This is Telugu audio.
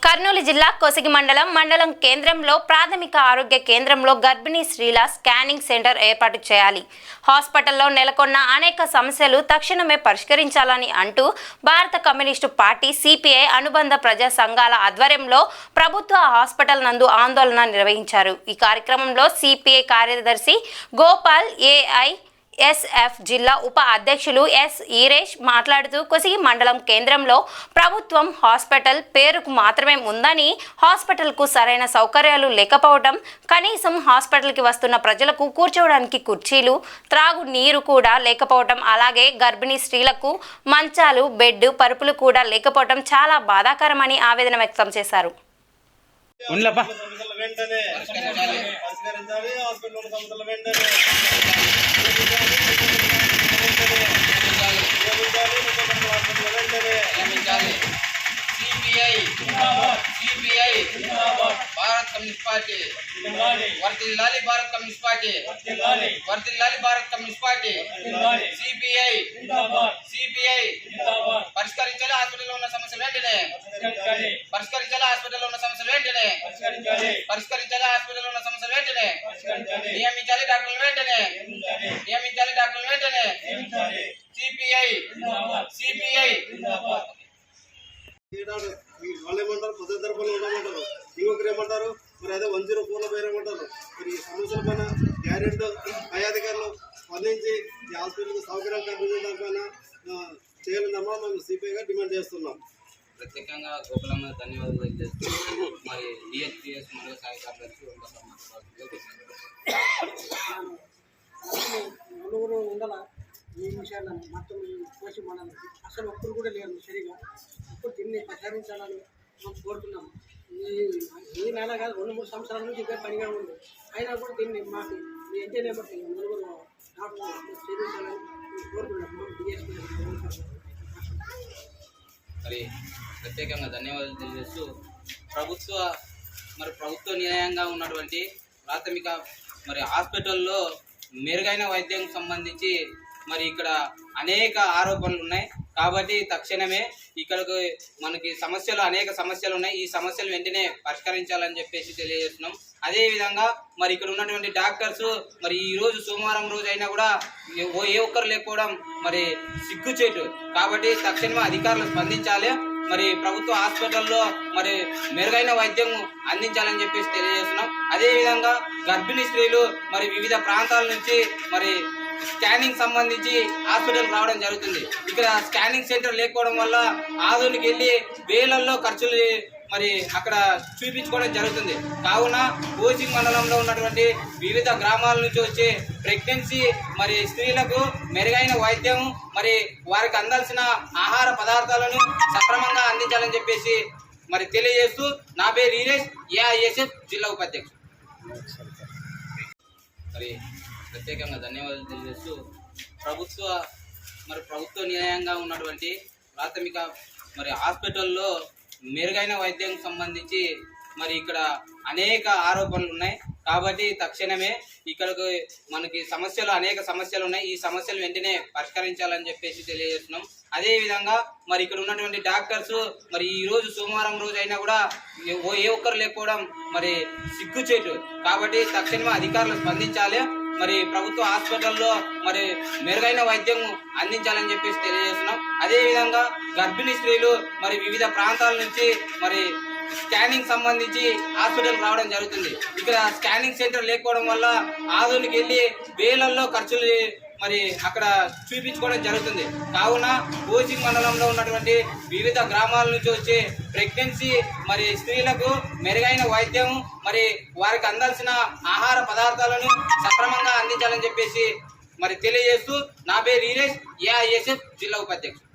కర్నూలు జిల్లా కోసిగి మండలం కేంద్రంలో ప్రాథమిక ఆరోగ్య కేంద్రంలో గర్భిణీ స్త్రీల స్కానింగ్ సెంటర్ ఏర్పాటు చేయాలి. హాస్పిటల్లో నెలకొన్న అనేక సమస్యలు తక్షణమే పరిష్కరించాలని అంటూ భారత కమ్యూనిస్టు పార్టీ సిపిఐ అనుబంధ ప్రజా సంఘాల ఆధ్వర్యంలో ప్రభుత్వ హాస్పిటల్ నందు ఆందోళన నిర్వహించారు. ఈ కార్యక్రమంలో సిపిఐ కార్యదర్శి గోపాల్, ఏఐఎస్ఎఫ్ జిల్లా ఉప అధ్యక్షులు ఎస్ ఈరేష్ మాట్లాడుతూ కోసిగి మండలం కేంద్రంలో ప్రభుత్వం హాస్పిటల్ పేరుకు మాత్రమే ఉందని, హాస్పిటల్కు సరైన సౌకర్యాలు లేకపోవడం, కనీసం హాస్పిటల్కి వస్తున్న ప్రజలకు కూర్చోవడానికి కుర్చీలు, త్రాగు నీరు కూడా లేకపోవడం, అలాగే గర్భిణీ స్త్రీలకు మంచాలు, బెడ్, పరుపులు కూడా లేకపోవడం చాలా బాధాకరమని ఆవేదన వ్యక్తం చేశారు. సిపిఐ భారత కమ్యూనిస్ట్ పార్టీ వర్ధిల్లాలి, భారత కమ్యూనిస్ట్ పార్టీ వర్ధిల్లాలి, భారత కమ్యూనిస్ట్ పార్టీ సిపిఐ పరిష్కరించాలి హాస్పిటల్లో ఉన్న సమస్యలు వెంటనే పరిష్కరించాలి హాస్పిటల్లో ఉన్న సమస్యలు వెంటనే పరిష్కరించాలి హాస్పిటల్లో ఉన్న సమస్యలు వెంటనే నియమించాలి డాక్టర్లు వెంటనే నియమించాలి డాక్టర్లు వెంటనే సిపిఐ వాళ్ళు ఏమంటారు, పొద్దు తరపున ఉండమంటారు, ఇంకొకరు ఏమంటారు, మరి అదే 104 పేరు ఏమంటారు. మరి ఈ సమస్యల పైన గ్యారెంటీ పై అధికారులు స్పందించి ఈ హాస్పిటల్కి సౌకర్యాలు కల్పించడం చేయాలన్నమా మేము సిపిఐగా డిమాండ్ చేస్తున్నాం. ప్రత్యేకంగా గోకులమ్మ ధన్యవాదాలు తెలియజేస్తూ మరి డిహెచ్పిఎస్ మరియు సాయి కార్యదర్శి నలుగురు ఉండాల ఈ విషయాలను మొత్తం కోసి మనం అసలు ఒక్కరు కూడా లేరు సరిగా. ఇప్పుడు దీన్ని ప్రచారించాలని మనం కోరుతున్నాము. ఈ నెల కాదు 2-3 సంవత్సరాల నుంచి ఇంకా పనిగా ఉంది. అయినా కూడా దీన్ని మాకు వెంటనే బట్టి నలుగురు డాక్టర్లు చేయించాలని కోరుతున్నాము. డిఎస్పీ మరి ప్రత్యేకంగా ధన్యవాదాలు తెలియజేస్తూ ప్రభుత్వ న్యాయంగా ఉన్నటువంటి ప్రాథమిక హాస్పిటల్లో మెరుగైన వైద్యం సంబంధించి మరి ఇక్కడ అనేక ఆరోపణలు ఉన్నాయి. కాబట్టి తక్షణమే ఇక్కడికి మనకి అనేక సమస్యలు ఉన్నాయి. ఈ సమస్యలు వెంటనే పరిష్కరించాలని చెప్పేసి తెలియజేస్తున్నాం. అదేవిధంగా మరి ఇక్కడ ఉన్నటువంటి డాక్టర్స్ మరి ఈ రోజు సోమవారం రోజు అయినా కూడా ఏ ఒక్కరు లేకపోవడం మరి సిగ్గుచేటు. కాబట్టి తక్షణమే అధికారులు స్పందించాలి. మరి ప్రభుత్వ హాస్పిటల్లో మరి మెరుగైన వైద్యం అందించాలని చెప్పేసి తెలియజేస్తున్నాం. అదేవిధంగా గర్భిణీ స్త్రీలు మరి వివిధ ప్రాంతాల నుంచి మరి స్కానింగ్ సంబంధించి హాస్పిటల్ రావడం జరుగుతుంది. ఇక్కడ స్కానింగ్ సెంటర్ లేకపోవడం వల్ల ఆదోనికి వెళ్ళి వేలల్లో ఖర్చులు మరి అక్కడ చూపించుకోవడం జరుగుతుంది. కావున కోసిగి మండలంలో ఉన్నటువంటి వివిధ గ్రామాల నుంచి వచ్చే ప్రెగ్నెన్సీ మరి స్త్రీలకు మెరుగైన వైద్యం మరి వారికి అందాల్సిన ఆహార పదార్థాలను సక్రమంగా అందించాలని చెప్పేసి మరి తెలియజేస్తూ నా పేరు ఈరేష్, ఏఐఎస్ఎఫ్ జిల్లా ఉపాధ్యక్షుడు. మరి ప్రత్యేకంగా ధన్యవాదాలు తెలియజేస్తూ ప్రభుత్వ న్యాయంగా ఉన్నటువంటి ప్రాథమిక హాస్పిటల్లో మెరుగైన వైద్యం సంబంధించి మరి ఇక్కడ అనేక ఆరోపణలు ఉన్నాయి. కాబట్టి తక్షణమే ఇక్కడికి మనకి అనేక సమస్యలు ఉన్నాయి. ఈ సమస్యలు వెంటనే పరిష్కరించాలని చెప్పేసి తెలియజేస్తున్నాం. అదేవిధంగా మరి ఇక్కడ ఉన్నటువంటి డాక్టర్స్ మరి ఈ రోజు సోమవారం రోజు అయినా కూడా ఏ ఒక్కరు లేకపోవడం మరి సిగ్గుచేటు. కాబట్టి తక్షణమే అధికారులు స్పందించాలి. మరి ప్రభుత్వ హాస్పిటల్లో మరి మెరుగైన వైద్యం అందించాలని చెప్పేసి తెలియజేస్తున్నాం. అదేవిధంగా గర్భిణీ స్త్రీలు మరి వివిధ ప్రాంతాల నుంచి మరి స్కానింగ్ సంబంధించి హాస్పిటల్ రావడం జరుగుతుంది. ఇక్కడ స్కానింగ్ సెంటర్ లేకపోవడం వల్ల ఆదోనికి వెళ్ళి వేలల్లో ఖర్చులు మరి అక్కడ చూపించుకోవడం జరుగుతుంది. కావున కోసిగి మండలంలో ఉన్నటువంటి వివిధ గ్రామాల నుంచి వచ్చే ప్రెగ్నెన్సీ మరి స్త్రీలకు మెరుగైన వైద్యం మరి వారికి అందాల్సిన ఆహార పదార్థాలను సక్రమంగా అందించాలని చెప్పేసి మరి తెలియజేస్తూ నా పేరు ఈరేష్, ఏఐఎస్ఎఫ్ జిల్లా ఉపాధ్యక్షుడు.